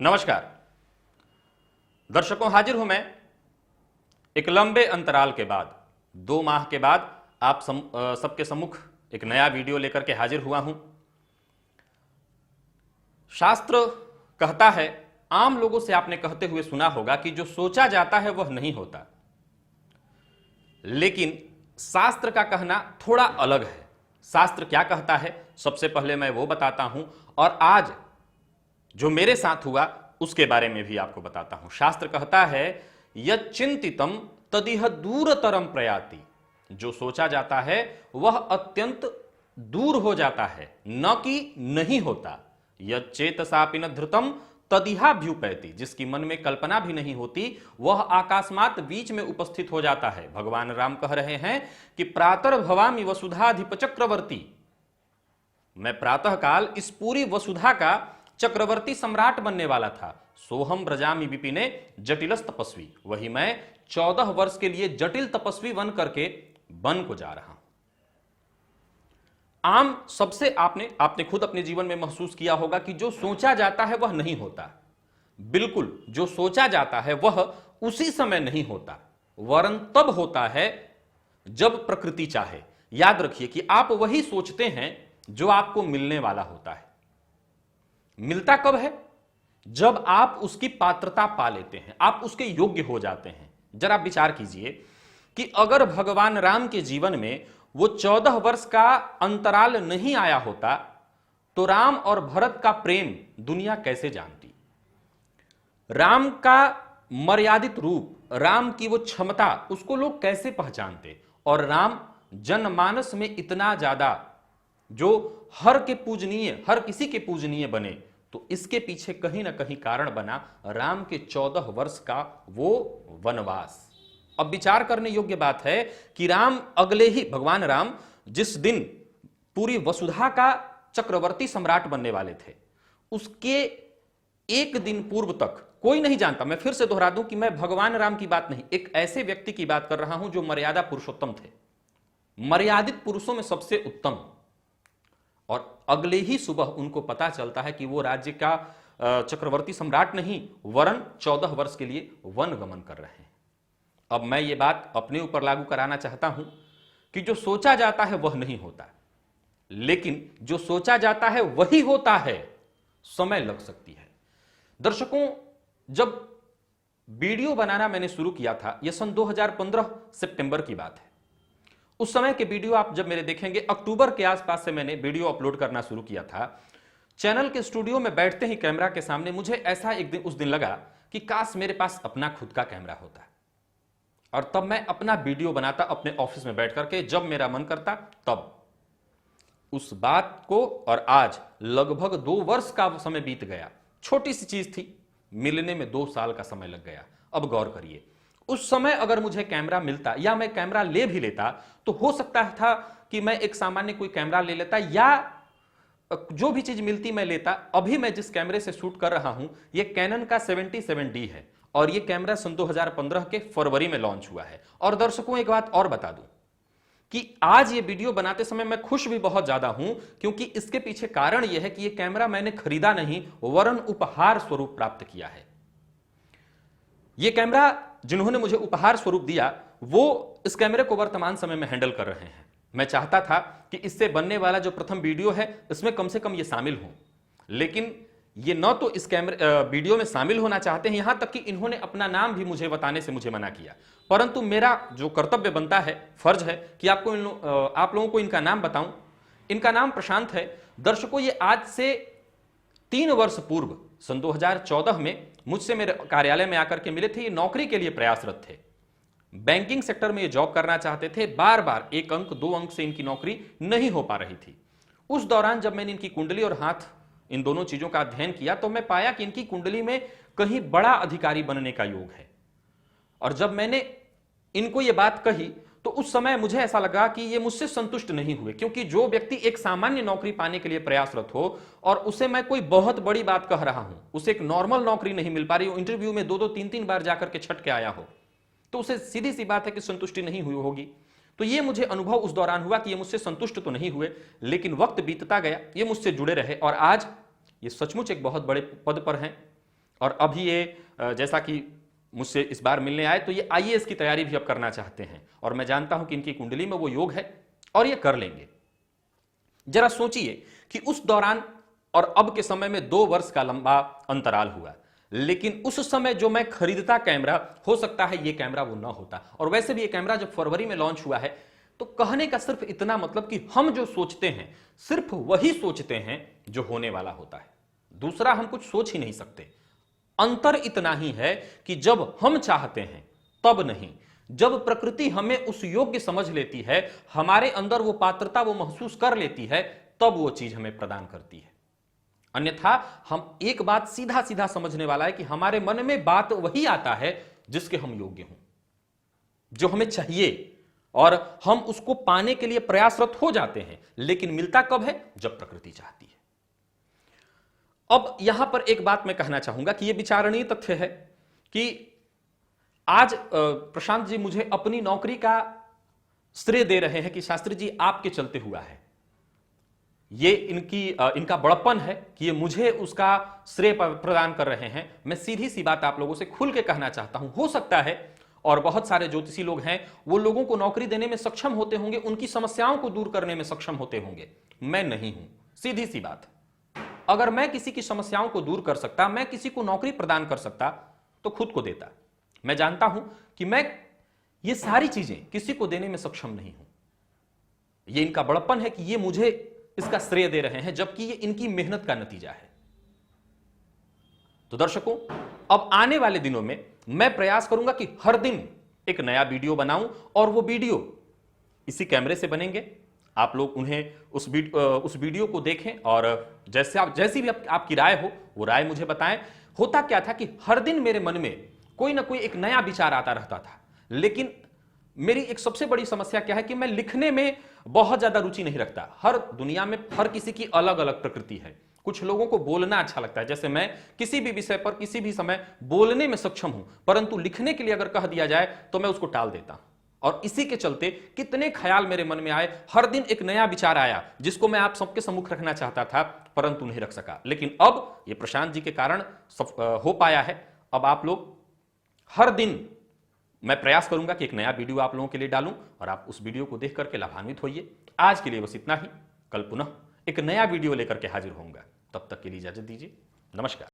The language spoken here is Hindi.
नमस्कार दर्शकों, हाजिर हूं मैं एक लंबे अंतराल के बाद, 2 माह के बाद आप सबके सम्मुख एक नया वीडियो लेकर के हाजिर हुआ हूं। शास्त्र कहता है, आम लोगों से आपने कहते हुए सुना होगा कि जो सोचा जाता है वह नहीं होता, लेकिन शास्त्र का कहना थोड़ा अलग है। शास्त्र क्या कहता है, सबसे पहले मैं वो बताता हूं और आज जो मेरे साथ हुआ उसके बारे में भी आपको बताता हूं। शास्त्र कहता है, यच्चिंतितम तदिह दूरतरम प्रयाति। जो सोचा जाता है वह अत्यंत दूर हो जाता है, न कि नहीं होता। यच्चेतसापि न धृतम तदिहाभ्युपैति। जिसकी मन में कल्पना भी नहीं होती वह आकास्मात बीच में उपस्थित हो जाता है। भगवान राम कह रहे हैं कि प्रातर्भवामि वसुधाधिप चक्रवर्ती। मैं प्रातःकाल इस पूरी वसुधा का चक्रवर्ती सम्राट बनने वाला था। सोहम ब्रजामि विपिने जटिलस तपस्वी। वही मैं 14 वर्ष के लिए जटिल तपस्वी बन करके बन को जा रहा हूं। आम सबसे आपने खुद अपने जीवन में महसूस किया होगा कि जो सोचा जाता है वह नहीं होता। बिल्कुल, जो सोचा जाता है वह उसी समय नहीं होता, वरन तब होता है जब प्रकृति चाहे। याद रखिए कि आप वही सोचते हैं जो आपको मिलने वाला होता है। मिलता कब है? जब आप उसकी पात्रता पा लेते हैं, आप उसके योग्य हो जाते हैं। जरा विचार कीजिए कि अगर भगवान राम के जीवन में वो 14 वर्ष का अंतराल नहीं आया होता तो राम और भरत का प्रेम दुनिया कैसे जानती? राम का मर्यादित रूप, राम की वो क्षमता, उसको लोग कैसे पहचानते? और राम जनमानस में इतना ज्यादा जो हर किसी के पूजनीय बने, तो इसके पीछे कहीं ना कहीं कारण बना राम के 14 वर्ष का वो वनवास। अब विचार करने योग्य बात है कि भगवान राम जिस दिन पूरी वसुधा का चक्रवर्ती सम्राट बनने वाले थे, उसके एक दिन पूर्व तक कोई नहीं जानता। मैं फिर से दोहरा दूं कि मैं भगवान राम की बात नहीं, एक ऐसे व्यक्ति की बात कर रहा हूं जो मर्यादा पुरुषोत्तम थे, मर्यादित पुरुषों में सबसे उत्तम। और अगले ही सुबह उनको पता चलता है कि वो राज्य का चक्रवर्ती सम्राट नहीं, वरन 14 वर्ष के लिए वन गमन कर रहे हैं। अब मैं ये बात अपने ऊपर लागू कराना चाहता हूं कि जो सोचा जाता है वह नहीं होता, लेकिन जो सोचा जाता है वही होता है। समय लग सकती है। दर्शकों, जब वीडियो बनाना मैंने शुरू किया था, यह सन 2015 सितंबर की बात है। उस समय के वीडियो आप जब मेरे देखेंगे, अक्टूबर के आसपास से मैंने वीडियो अपलोड करना शुरू किया था। चैनल के स्टूडियो में बैठते ही कैमरा के सामने मुझे ऐसा उस दिन लगा कि काश मेरे पास अपना खुद का कैमरा होता, और तब मैं अपना वीडियो बनाता अपने ऑफिस में बैठ करके, जब मेरा मन करता तब। उस बात को और आज लगभग 2 वर्ष का समय बीत गया। छोटी सी चीज थी, मिलने में 2 साल का समय लग गया। अब गौर करिए, उस समय अगर मुझे कैमरा मिलता या मैं कैमरा ले भी लेता तो हो सकता था कि मैं एक सामान्य कोई कैमरा ले लेता, या जो भी चीज मिलती मैं लेता। अभी मैं जिस कैमरे से शूट कर रहा हूं यह कैनन का 77D है, और यह कैमरा सन 2015 के फरवरी में लॉन्च हुआ है। और दर्शकों, एक बात और बता दूं कि आज ये वीडियो बनाते समय मैं खुश भी बहुत ज्यादा हूं, क्योंकि इसके पीछे कारण यह है कि यह कैमरा मैंने खरीदा नहीं, वरन उपहार स्वरूप प्राप्त किया है। यह कैमरा जिन्होंने मुझे उपहार स्वरूप दिया, वो इस कैमरे को वर्तमान समय में हैंडल कर रहे हैं। मैं चाहता था कि इससे बनने वाला जो प्रथम वीडियो है इसमें कम से कम ये शामिल हो, लेकिन ये न तो इस वीडियो में शामिल होना चाहते हैं, यहां तक कि इन्होंने अपना नाम भी मुझे बताने से मुझे मना किया। परंतु मेरा जो कर्तव्य बनता है, फर्ज है कि आप लोगों को इनका नाम बताऊं। इनका नाम प्रशांत है। दर्शकों, ये आज से 3 वर्ष पूर्व सन 2014 में मुझसे मेरे कार्यालय में आकर के मिले थे। ये नौकरी के लिए प्रयासरत थे, बैंकिंग सेक्टर में ये जॉब करना चाहते थे। बार बार 1 अंक 2 अंक से इनकी नौकरी नहीं हो पा रही थी। उस दौरान जब मैंने इनकी कुंडली और हाथ, इन दोनों चीजों का अध्ययन किया, तो मैं पाया कि इनकी कुंडली में कहीं बड़ा अधिकारी बनने का योग है। और जब मैंने इनको ये बात कही तो उस समय मुझे ऐसा लगा कि ये मुझसे संतुष्ट नहीं हुए, क्योंकि जो व्यक्ति एक सामान्य नौकरी पाने के लिए प्रयासरत हो और उसे मैं कोई बहुत बड़ी बात कह रहा हूं, उसे एक नॉर्मल नौकरी नहीं मिल पा रही हो, इंटरव्यू में 2-2 3-3 बार जाकर के छट के आया हो, तो उसे सीधी सी बात है कि संतुष्टि नहीं हुई होगी। तो ये मुझे अनुभव उस दौरान हुआ कि ये मुझसे संतुष्ट तो नहीं हुए, लेकिन वक्त बीतता गया, ये मुझसे जुड़े रहे और आज ये सचमुच एक बहुत बड़े पद पर हैं और अभी ये जैसा कि मुझसे इस बार मिलने आए तो ये आईएएस की तैयारी भी अब करना चाहते हैं, और मैं जानता हूं कि इनकी कुंडली में वो योग है और ये कर लेंगे। जरा सोचिए कि उस दौरान और अब के समय में 2 वर्ष का लंबा अंतराल हुआ, लेकिन उस समय जो मैं खरीदता कैमरा, हो सकता है ये कैमरा वो ना होता। और वैसे भी ये कैमरा जब फरवरी में लॉन्च हुआ है, तो कहने का सिर्फ इतना मतलब कि हम जो सोचते हैं सिर्फ वही सोचते हैं जो होने वाला होता है, दूसरा हम कुछ सोच ही नहीं सकते। अंतर इतना ही है कि जब हम चाहते हैं तब नहीं, जब प्रकृति हमें उस योग्य समझ लेती है, हमारे अंदर वो पात्रता वो महसूस कर लेती है, तब वो चीज हमें प्रदान करती है। अन्यथा हम एक बात सीधा सीधा समझने वाला है कि हमारे मन में बात वही आता है जिसके हम योग्य हों, जो हमें चाहिए, और हम उसको पाने के लिए प्रयासरत हो जाते हैं। लेकिन मिलता कब है? जब प्रकृति चाहती है। अब यहां पर एक बात मैं कहना चाहूंगा कि यह विचारणीय तथ्य है कि आज प्रशांत जी मुझे अपनी नौकरी का श्रेय दे रहे हैं कि शास्त्री जी आपके चलते हुआ है। ये इनका बड़प्पन है कि ये मुझे उसका श्रेय प्रदान कर रहे हैं। मैं सीधी सी बात आप लोगों से खुल के कहना चाहता हूं, हो सकता है और बहुत सारे ज्योतिषी लोग हैं, वो लोगों को नौकरी देने में सक्षम होते होंगे, उनकी समस्याओं को दूर करने में सक्षम होते होंगे, मैं नहीं हूं। सीधी सी बात, अगर मैं किसी की समस्याओं को दूर कर सकता, मैं किसी को नौकरी प्रदान कर सकता, तो खुद को देता। मैं जानता हूं कि मैं ये सारी चीजें किसी को देने में सक्षम नहीं हूं। ये इनका बड़प्पन है कि ये मुझे इसका श्रेय दे रहे हैं, जबकि ये इनकी मेहनत का नतीजा है। तो दर्शकों, अब आने वाले दिनों में मैं प्रयास करूंगा कि हर दिन एक नया वीडियो बनाऊं, और वो वीडियो इसी कैमरे से बनेंगे। आप लोग उन्हें उस वीडियो को देखें, और जैसी भी आपकी राय हो वो राय मुझे बताएं। होता क्या था कि हर दिन मेरे मन में कोई ना कोई एक नया विचार आता रहता था, लेकिन मेरी एक सबसे बड़ी समस्या क्या है कि मैं लिखने में बहुत ज्यादा रुचि नहीं रखता। हर दुनिया में हर किसी की अलग अलग प्रकृति है। कुछ लोगों को बोलना अच्छा लगता है, जैसे मैं किसी भी विषय पर किसी भी समय बोलने में सक्षम हूं, परंतु लिखने के लिए अगर कह दिया जाए तो मैं उसको टाल देता हूं। और इसी के चलते कितने ख्याल मेरे मन में आए, हर दिन एक नया विचार आया जिसको मैं आप सबके सम्मुख रखना चाहता था, परंतु नहीं रख सका। लेकिन अब ये प्रशांत जी के कारण हो पाया है। अब आप लोग हर दिन मैं प्रयास करूंगा कि एक नया वीडियो आप लोगों के लिए डालूं, और आप उस वीडियो को देख करके लाभान्वित होइए। आज के लिए बस इतना ही। कल पुनः एक नया वीडियो लेकर के हाजिर होऊंगा। तब तक के लिए इजाजत दीजिए। नमस्कार।